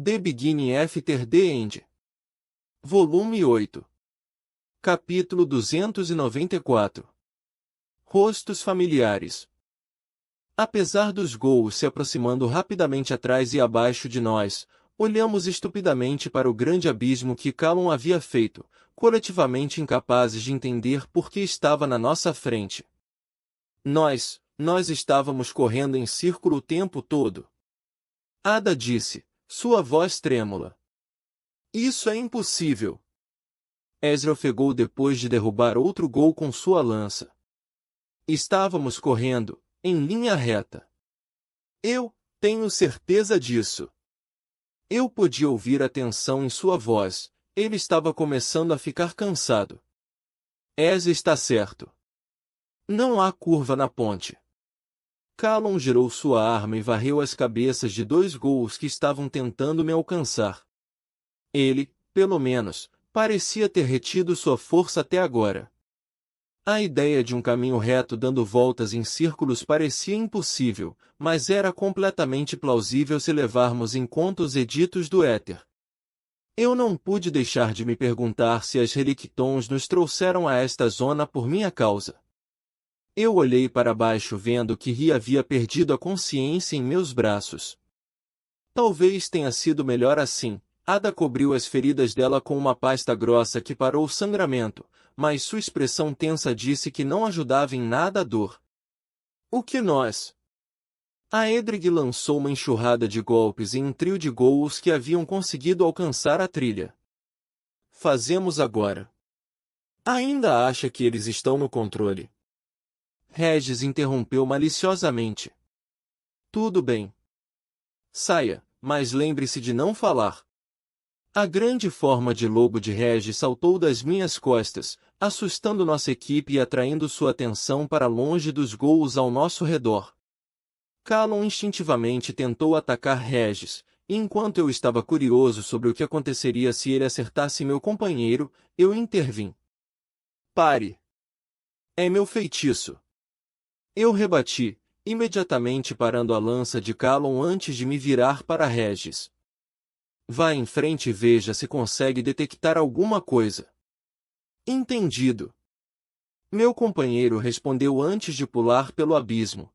The Beginning After the End. Volume 8. Capítulo 294. Rostos familiares. Apesar dos ghouls se aproximando rapidamente atrás e abaixo de nós, olhamos estupidamente para o grande abismo que Callum havia feito, coletivamente incapazes de entender por que estava na nossa frente. Nós estávamos correndo em círculo o tempo todo. Ada disse, sua voz trêmula. Isso é impossível. Ezra ofegou depois de derrubar outro ghoul com sua lança. Estávamos correndo, em linha reta. Eu tenho certeza disso. Eu podia ouvir a tensão em sua voz, ele estava começando a ficar cansado. Ezra está certo. Não há curva na ponte. Callum girou sua arma e varreu as cabeças de dois ghouls que estavam tentando me alcançar. Ele, pelo menos, parecia ter retido sua força até agora. A ideia de um caminho reto dando voltas em círculos parecia impossível, mas era completamente plausível se levarmos em conta os editos do éter. Eu não pude deixar de me perguntar se as Relictons nos trouxeram a esta zona por minha causa. Eu olhei para baixo vendo que Ria havia perdido a consciência em meus braços. Talvez tenha sido melhor assim. Ada cobriu as feridas dela com uma pasta grossa que parou o sangramento, mas sua expressão tensa disse que não ajudava em nada a dor. O que nós? A Edrig lançou uma enxurrada de golpes em um trio de ghouls que haviam conseguido alcançar a trilha. Fazemos agora. Ainda acha que eles estão no controle? Regis interrompeu maliciosamente. Tudo bem. Saia, mas lembre-se de não falar. A grande forma de lobo de Regis saltou das minhas costas, assustando nossa equipe e atraindo sua atenção para longe dos ghouls ao nosso redor. Callum instintivamente tentou atacar Regis, e enquanto eu estava curioso sobre o que aconteceria se ele acertasse meu companheiro, eu intervim. Pare! É meu feitiço! Eu rebati, imediatamente parando a lança de Callum antes de me virar para Regis. Vá em frente e veja se consegue detectar alguma coisa. Entendido. Meu companheiro respondeu antes de pular pelo abismo.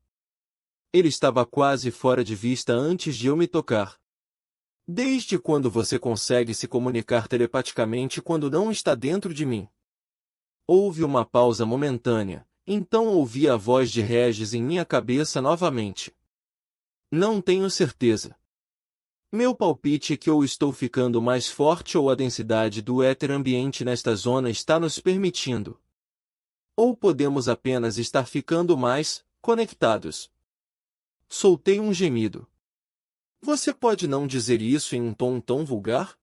Ele estava quase fora de vista antes de eu me tocar. Desde quando você consegue se comunicar telepaticamente quando não está dentro de mim? Houve uma pausa momentânea, então ouvi a voz de Regis em minha cabeça novamente. Não tenho certeza. Meu palpite é que ou estou ficando mais forte ou a densidade do éter ambiente nesta zona está nos permitindo. Ou podemos apenas estar ficando mais conectados. Soltei um gemido. Você pode não dizer isso em um tom tão vulgar?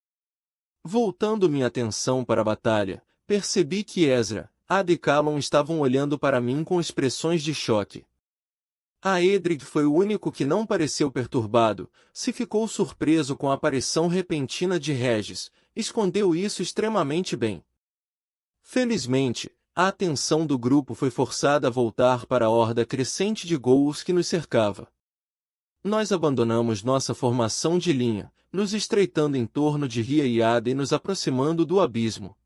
Voltando minha atenção para a batalha, percebi que Ezra, Ada e Callum estavam olhando para mim com expressões de choque. A Edrig foi o único que não pareceu perturbado, se ficou surpreso com a aparição repentina de Regis, escondeu isso extremamente bem. Felizmente, a atenção do grupo foi forçada a voltar para a horda crescente de ghouls que nos cercava. Nós abandonamos nossa formação de linha, nos estreitando em torno de Ria e Ada e nos aproximando do abismo.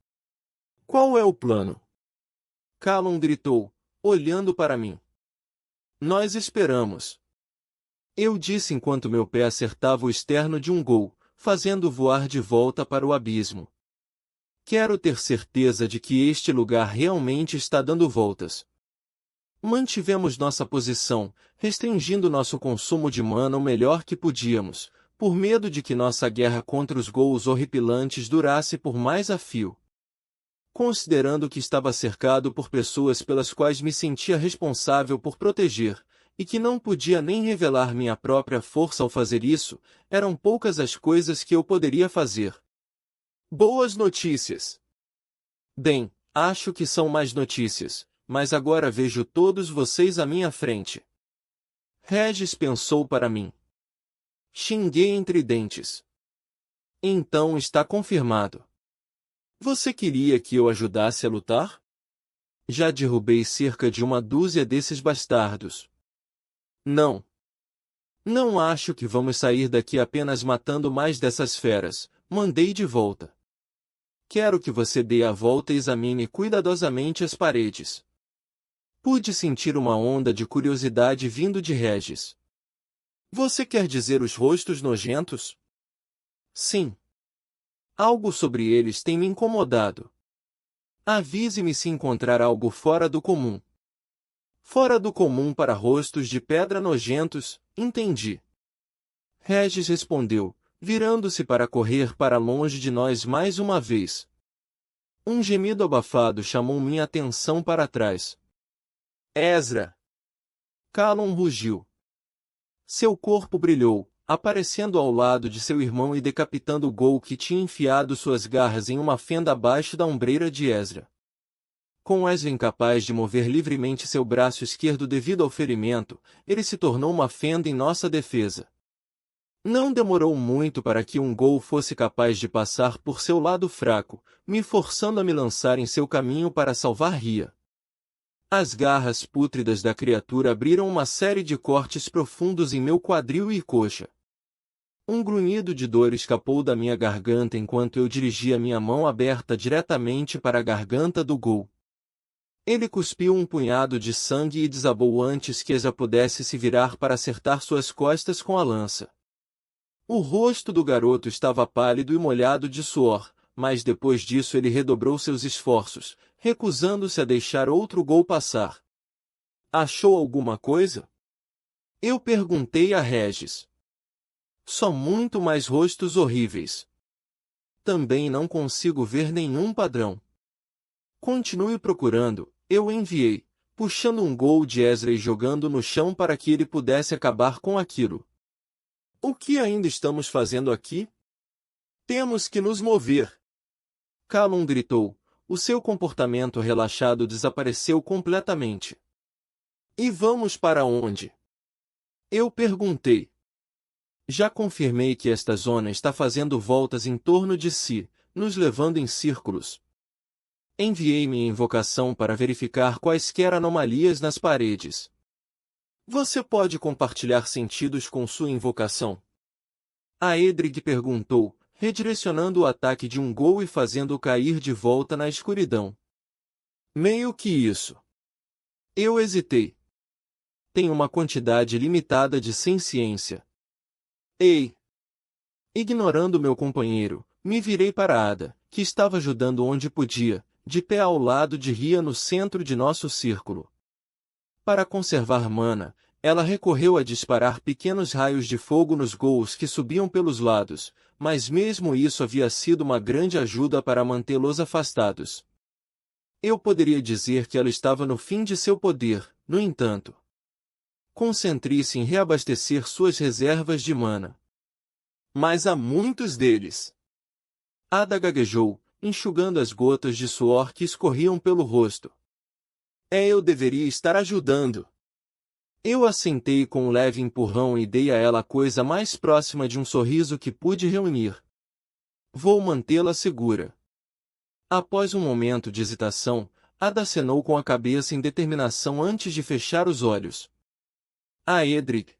Qual é o plano? Callum gritou, olhando para mim. Nós esperamos. Eu disse enquanto meu pé acertava o externo de um ghoul, fazendo voar de volta para o abismo. Quero ter certeza de que este lugar realmente está dando voltas. Mantivemos nossa posição, restringindo nosso consumo de mana o melhor que podíamos, por medo de que nossa guerra contra os ghouls horripilantes durasse por mais a fio. Considerando que estava cercado por pessoas pelas quais me sentia responsável por proteger, e que não podia nem revelar minha própria força ao fazer isso, eram poucas as coisas que eu poderia fazer. Boas notícias! Bem, acho que são más notícias, mas agora vejo todos vocês à minha frente. Regis pensou para mim. Xinguei entre dentes. Então está confirmado. Você queria que eu ajudasse a lutar? Já derrubei cerca de uma dúzia desses bastardos. Não. Não acho que vamos sair daqui apenas matando mais dessas feras, mandei de volta. Quero que você dê a volta e examine cuidadosamente as paredes. Pude sentir uma onda de curiosidade vindo de Regis. Você quer dizer os rostos nojentos? Sim. Algo sobre eles tem me incomodado. Avise-me se encontrar algo fora do comum. Fora do comum para rostos de pedra nojentos, entendi. Regis respondeu, virando-se para correr para longe de nós mais uma vez. Um gemido abafado chamou minha atenção para trás. Ezra! Callum rugiu. Seu corpo brilhou, aparecendo ao lado de seu irmão e decapitando Gol, que tinha enfiado suas garras em uma fenda abaixo da ombreira de Ezra. Com Ezra incapaz de mover livremente seu braço esquerdo devido ao ferimento, ele se tornou uma fenda em nossa defesa. Não demorou muito para que um Gol fosse capaz de passar por seu lado fraco, me forçando a me lançar em seu caminho para salvar Ria. As garras pútridas da criatura abriram uma série de cortes profundos em meu quadril e coxa. Um grunhido de dor escapou da minha garganta enquanto eu dirigia minha mão aberta diretamente para a garganta do Gol. Ele cuspiu um punhado de sangue e desabou antes que Ezra pudesse se virar para acertar suas costas com a lança. O rosto do garoto estava pálido e molhado de suor, mas depois disso ele redobrou seus esforços, recusando-se a deixar outro Gol passar. Achou alguma coisa? Eu perguntei a Regis. Só muito mais rostos horríveis. Também não consigo ver nenhum padrão. Continue procurando, eu enviei, puxando um Gol de Ezra e jogando no chão para que ele pudesse acabar com aquilo. O que ainda estamos fazendo aqui? Temos que nos mover. Callum gritou. O seu comportamento relaxado desapareceu completamente. E vamos para onde? Eu perguntei. Já confirmei que esta zona está fazendo voltas em torno de si, nos levando em círculos. Enviei minha invocação para verificar quaisquer anomalias nas paredes. Você pode compartilhar sentidos com sua invocação? A Edrig perguntou, redirecionando o ataque de um Gol e fazendo-o cair de volta na escuridão. Meio que isso. Eu hesitei. Tem uma quantidade limitada de ciência. Ei! Ignorando meu companheiro, me virei para Ada, que estava ajudando onde podia, de pé ao lado de Ria no centro de nosso círculo. Para conservar mana, ela recorreu a disparar pequenos raios de fogo nos Gols que subiam pelos lados, mas mesmo isso havia sido uma grande ajuda para mantê-los afastados. Eu poderia dizer que ela estava no fim de seu poder, no entanto. Concentre-se em reabastecer suas reservas de mana. Mas há muitos deles. Ada gaguejou, enxugando as gotas de suor que escorriam pelo rosto. Eu deveria estar ajudando. Eu assentei com um leve empurrão e dei a ela a coisa mais próxima de um sorriso que pude reunir. Vou mantê-la segura. Após um momento de hesitação, Ada acenou com a cabeça em determinação antes de fechar os olhos. Edrig.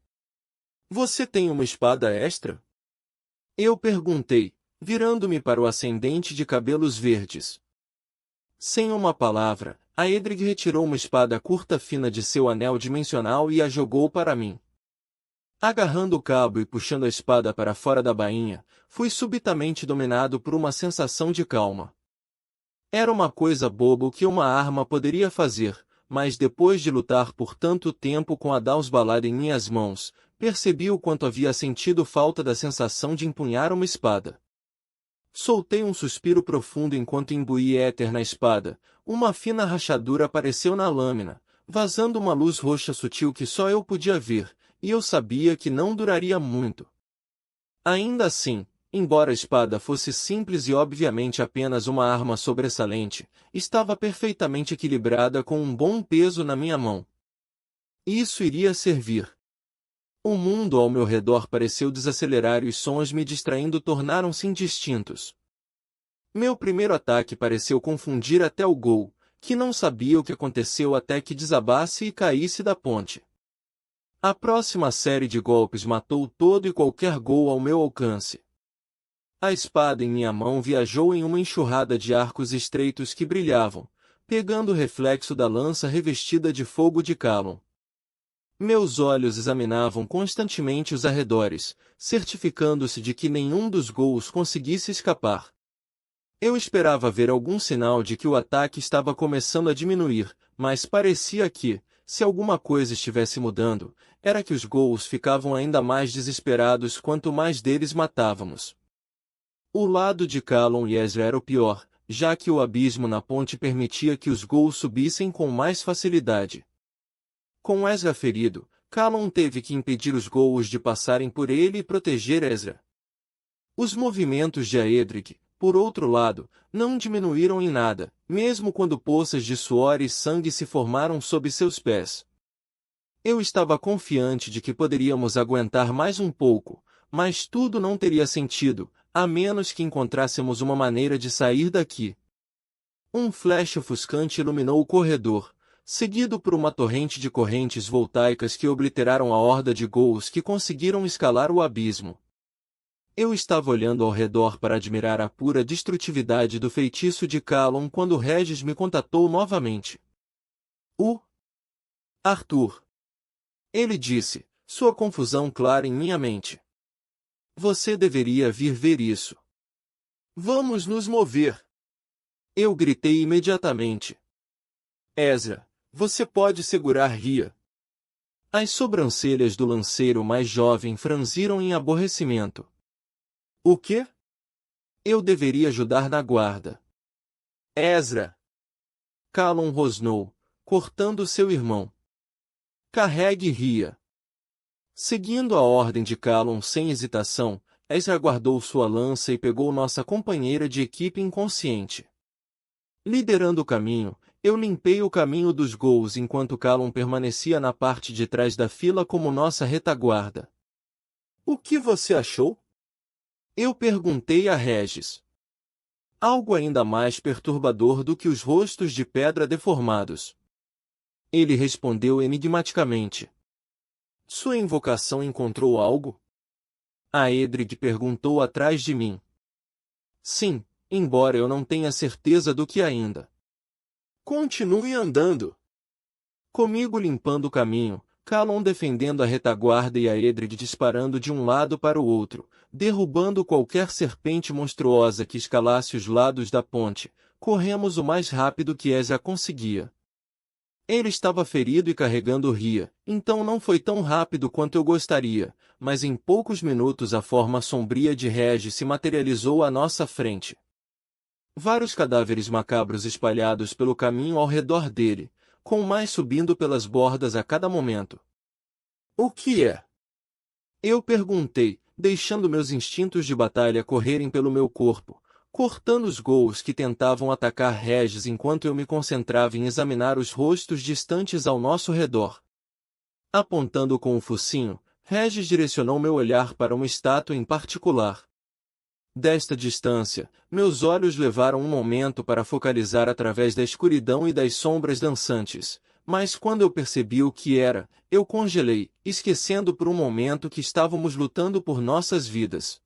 Você tem uma espada extra? Eu perguntei, virando-me para o ascendente de cabelos verdes. Sem uma palavra, a Edrig retirou uma espada curta fina de seu anel dimensional e a jogou para mim. Agarrando o cabo e puxando a espada para fora da bainha, fui subitamente dominado por uma sensação de calma. Era uma coisa boba o que uma arma poderia fazer, mas depois de lutar por tanto tempo com a Dausbalad em minhas mãos, percebi o quanto havia sentido falta da sensação de empunhar uma espada. Soltei um suspiro profundo enquanto imbuí éter na espada. Uma fina rachadura apareceu na lâmina, vazando uma luz roxa sutil que só eu podia ver, e eu sabia que não duraria muito. Ainda assim, embora a espada fosse simples e obviamente apenas uma arma sobressalente, estava perfeitamente equilibrada com um bom peso na minha mão. Isso iria servir. O mundo ao meu redor pareceu desacelerar e os sons me distraindo tornaram-se indistintos. Meu primeiro ataque pareceu confundir até o Gol, que não sabia o que aconteceu até que desabasse e caísse da ponte. A próxima série de golpes matou todo e qualquer gol ao meu alcance. A espada em minha mão viajou em uma enxurrada de arcos estreitos que brilhavam, pegando o reflexo da lança revestida de fogo de Callum. Meus olhos examinavam constantemente os arredores, certificando-se de que nenhum dos gols conseguisse escapar. Eu esperava ver algum sinal de que o ataque estava começando a diminuir, mas parecia que, se alguma coisa estivesse mudando, era que os gols ficavam ainda mais desesperados quanto mais deles matávamos. O lado de Callum e Ezra era o pior, já que o abismo na ponte permitia que os gols subissem com mais facilidade. Com Ezra ferido, Callum teve que impedir os gols de passarem por ele e proteger Ezra. Os movimentos de Aedric, por outro lado, não diminuíram em nada, mesmo quando poças de suor e sangue se formaram sob seus pés. Eu estava confiante de que poderíamos aguentar mais um pouco, mas tudo não teria sentido, a menos que encontrássemos uma maneira de sair daqui. Um flash ofuscante iluminou o corredor, seguido por uma torrente de correntes voltaicas que obliteraram a horda de ghouls que conseguiram escalar o abismo. Eu estava olhando ao redor para admirar a pura destrutividade do feitiço de Callum quando Regis me contatou novamente. Arthur. Ele disse, sua confusão clara em minha mente. Você deveria vir ver isso. Vamos nos mover. Eu gritei imediatamente. Ezra, você pode segurar Ria. As sobrancelhas do lanceiro mais jovem franziram em aborrecimento. O quê? Eu deveria ajudar na guarda. Ezra! Callum rosnou, cortando seu irmão. Carregue Ria. Seguindo a ordem de Callum sem hesitação, Ezra guardou sua lança e pegou nossa companheira de equipe inconsciente. Liderando o caminho, eu limpei o caminho dos ghouls enquanto Callum permanecia na parte de trás da fila como nossa retaguarda. O que você achou? Eu perguntei a Regis. Algo ainda mais perturbador do que os rostos de pedra deformados. Ele respondeu enigmaticamente. Sua invocação encontrou algo? Aedric perguntou atrás de mim. Sim, embora eu não tenha certeza do que ainda. Continue andando. Comigo limpando o caminho, Callum defendendo a retaguarda e Aedric disparando de um lado para o outro, derrubando qualquer serpente monstruosa que escalasse os lados da ponte, corremos o mais rápido que Ezra conseguia. Ele estava ferido e carregando Ria, então não foi tão rápido quanto eu gostaria, mas em poucos minutos a forma sombria de Regis se materializou à nossa frente. Vários cadáveres macabros espalhados pelo caminho ao redor dele, com mais subindo pelas bordas a cada momento. O que é? Eu perguntei, deixando meus instintos de batalha correrem pelo meu corpo, cortando os ghouls que tentavam atacar Regis enquanto eu me concentrava em examinar os rostos distantes ao nosso redor. Apontando com o focinho, Regis direcionou meu olhar para uma estátua em particular. Desta distância, meus olhos levaram um momento para focalizar através da escuridão e das sombras dançantes, mas quando eu percebi o que era, eu congelei, esquecendo por um momento que estávamos lutando por nossas vidas.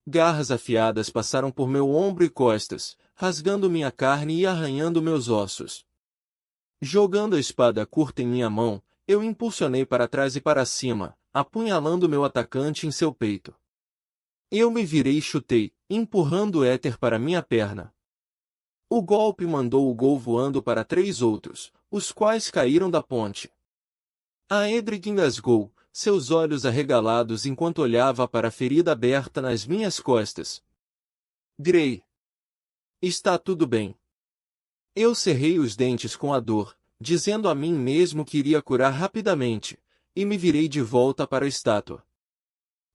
Garras afiadas passaram por meu ombro e costas, rasgando minha carne e arranhando meus ossos. Jogando a espada curta em minha mão, eu impulsionei para trás e para cima, apunhalando meu atacante em seu peito. Eu me virei e chutei, empurrando o éter para minha perna. O golpe mandou o gol voando para 3 outros, os quais caíram da ponte. Aedric engasgou, seus olhos arregalados enquanto olhava para a ferida aberta nas minhas costas. Grey. Está tudo bem. Eu cerrei os dentes com a dor, dizendo a mim mesmo que iria curar rapidamente, e me virei de volta para a estátua.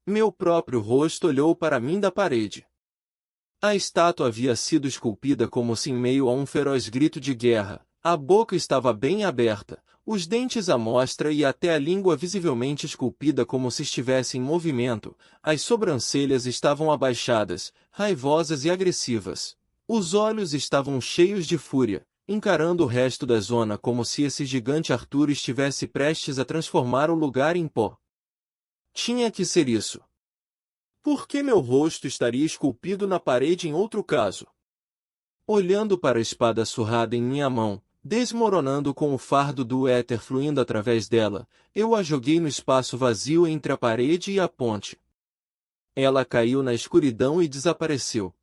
Meu próprio rosto olhou para mim da parede. A estátua havia sido esculpida como se em meio a um feroz grito de guerra, a boca estava bem aberta, os dentes à mostra e até a língua visivelmente esculpida como se estivesse em movimento, as sobrancelhas estavam abaixadas, raivosas e agressivas. Os olhos estavam cheios de fúria, encarando o resto da zona como se esse gigante Arthur estivesse prestes a transformar o lugar em pó. Tinha que ser isso. Por que meu rosto estaria esculpido na parede em outro caso? Olhando para a espada surrada em minha mão, desmoronando com o fardo do éter fluindo através dela, eu a joguei no espaço vazio entre a parede e a ponte. Ela caiu na escuridão e desapareceu.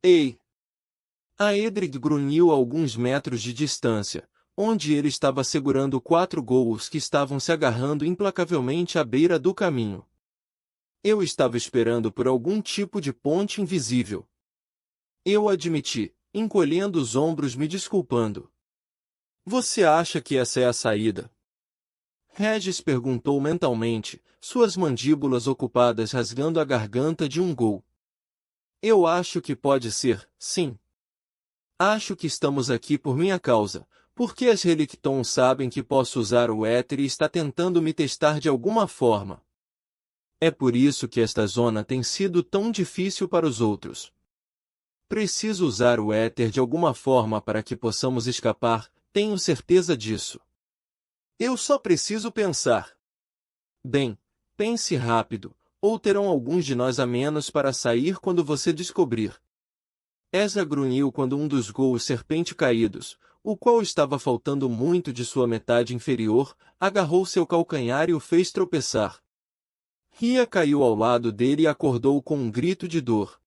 Ei! A Edric grunhiu a alguns metros de distância, onde ele estava segurando 4 ghouls que estavam se agarrando implacavelmente à beira do caminho. Eu estava esperando por algum tipo de ponte invisível. Eu admiti, encolhendo os ombros me desculpando. Você acha que essa é a saída? Regis perguntou mentalmente, suas mandíbulas ocupadas rasgando a garganta de um ghoul. Eu acho que pode ser, sim. Acho que estamos aqui por minha causa, porque as Relictons sabem que posso usar o éter e está tentando me testar de alguma forma. É por isso que esta zona tem sido tão difícil para os outros. Preciso usar o éter de alguma forma para que possamos escapar, tenho certeza disso. Eu só preciso pensar. Bem, pense rápido, ou terão alguns de nós a menos para sair quando você descobrir. Ezra grunhiu quando um dos ghouls serpente caídos, o qual estava faltando muito de sua metade inferior, agarrou seu calcanhar e o fez tropeçar. Ria caiu ao lado dele e acordou com um grito de dor.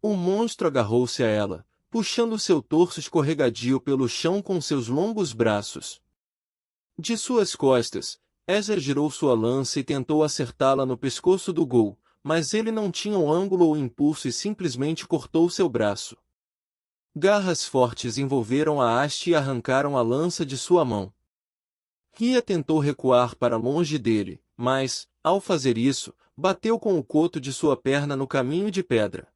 O monstro agarrou-se a ela, puxando seu torso escorregadio pelo chão com seus longos braços. De suas costas, Ezra girou sua lança e tentou acertá-la no pescoço do ghoul, mas ele não tinha o ângulo ou impulso e simplesmente cortou seu braço. Garras fortes envolveram a haste e arrancaram a lança de sua mão. Ria tentou recuar para longe dele, mas, ao fazer isso, bateu com o coto de sua perna no caminho de pedra.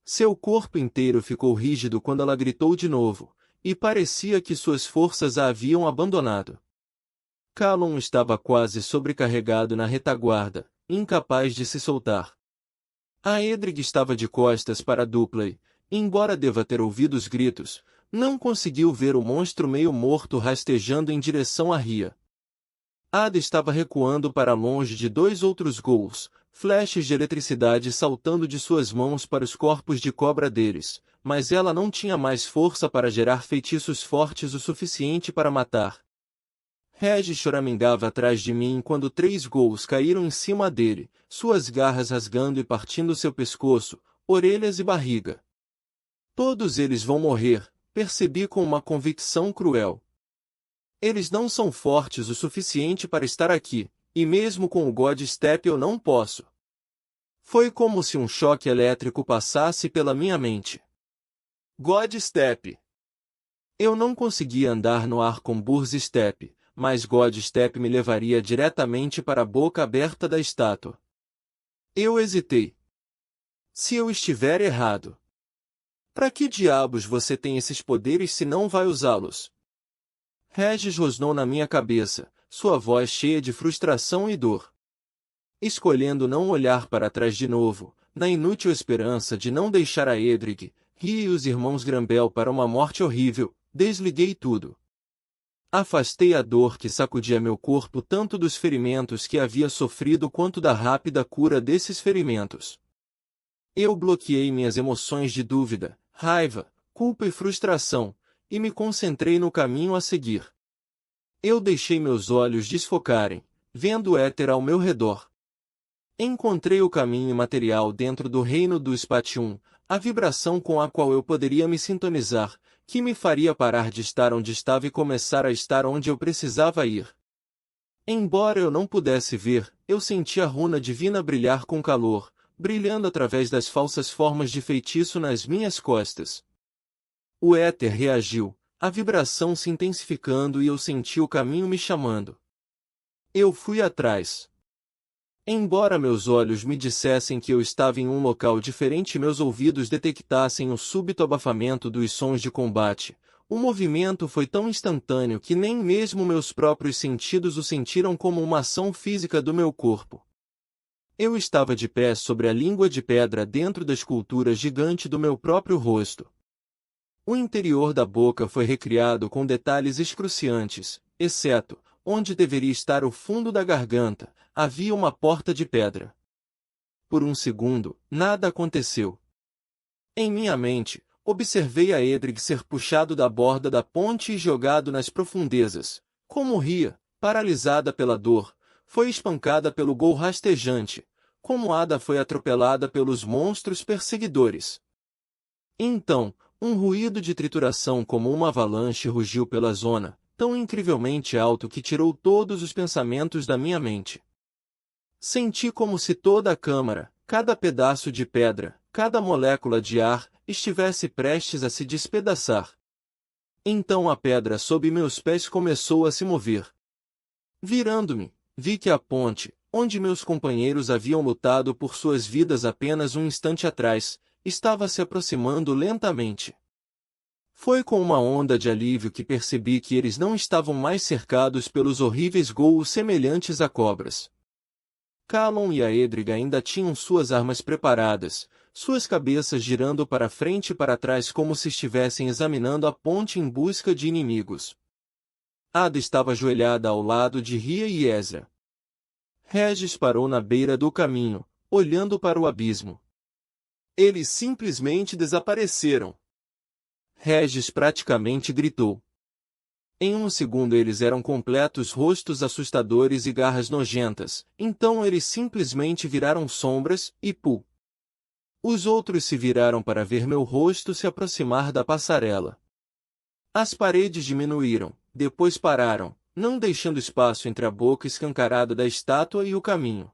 Seu corpo inteiro ficou rígido quando ela gritou de novo, e parecia que suas forças a haviam abandonado. Callum estava quase sobrecarregado na retaguarda, incapaz de se soltar. A Edric estava de costas para a dupla e, embora deva ter ouvido os gritos, não conseguiu ver o monstro meio morto rastejando em direção a Ria. Ada estava recuando para longe de 2 outros ghouls, flashes de eletricidade saltando de suas mãos para os corpos de cobra deles, mas ela não tinha mais força para gerar feitiços fortes o suficiente para matar. Regis choramingava atrás de mim quando 3 ghouls caíram em cima dele, suas garras rasgando e partindo seu pescoço, orelhas e barriga. Todos eles vão morrer, percebi com uma convicção cruel. Eles não são fortes o suficiente para estar aqui, e mesmo com o God Step eu não posso. Foi como se um choque elétrico passasse pela minha mente. God Step. Eu não conseguia andar no ar com Burz Step, mas God Step me levaria diretamente para a boca aberta da estátua. Eu hesitei. Se eu estiver errado. Para que diabos você tem esses poderes se não vai usá-los? Regis rosnou na minha cabeça, sua voz cheia de frustração e dor. Escolhendo não olhar para trás de novo, na inútil esperança de não deixar a Edric, Ria e os irmãos Grambel para uma morte horrível, desliguei tudo. Afastei a dor que sacudia meu corpo tanto dos ferimentos que havia sofrido quanto da rápida cura desses ferimentos. Eu bloqueei minhas emoções de dúvida, raiva, culpa e frustração, e me concentrei no caminho a seguir. Eu deixei meus olhos desfocarem, vendo o éter ao meu redor. Encontrei o caminho imaterial dentro do reino do Spatium, a vibração com a qual eu poderia me sintonizar, que me faria parar de estar onde estava e começar a estar onde eu precisava ir. Embora eu não pudesse ver, eu senti a runa divina brilhar com calor, brilhando através das falsas formas de feitiço nas minhas costas. O éter reagiu, a vibração se intensificando e eu senti o caminho me chamando. Eu fui atrás. Embora meus olhos me dissessem que eu estava em um local diferente e meus ouvidos detectassem o súbito abafamento dos sons de combate, o movimento foi tão instantâneo que nem mesmo meus próprios sentidos o sentiram como uma ação física do meu corpo. Eu estava de pé sobre a língua de pedra dentro da escultura gigante do meu próprio rosto. O interior da boca foi recriado com detalhes excruciantes, exceto, onde deveria estar o fundo da garganta, havia uma porta de pedra. Por um segundo, nada aconteceu. Em minha mente, observei a Edrig ser puxado da borda da ponte e jogado nas profundezas. Como ria, paralisada pela dor, foi espancada pelo gol rastejante, como Ada foi atropelada pelos monstros perseguidores. Então, um ruído de trituração como uma avalanche rugiu pela zona, tão incrivelmente alto que tirou todos os pensamentos da minha mente. Senti como se toda a câmara, cada pedaço de pedra, cada molécula de ar, estivesse prestes a se despedaçar. Então a pedra sob meus pés começou a se mover. Virando-me, vi que a ponte, onde meus companheiros haviam lutado por suas vidas apenas um instante atrás, estava se aproximando lentamente. Foi com uma onda de alívio que percebi que eles não estavam mais cercados pelos horríveis ghouls semelhantes a cobras. Callum e a Edrig ainda tinham suas armas preparadas, suas cabeças girando para frente e para trás como se estivessem examinando a ponte em busca de inimigos. Ada estava ajoelhada ao lado de Ria e Ezra. Regis parou na beira do caminho, olhando para o abismo. Eles simplesmente desapareceram. Regis praticamente gritou. Em um segundo eles eram completos rostos assustadores e garras nojentas, então eles simplesmente viraram sombras, e pu. Os outros se viraram para ver meu rosto se aproximar da passarela. As paredes diminuíram, depois pararam, não deixando espaço entre a boca escancarada da estátua e o caminho.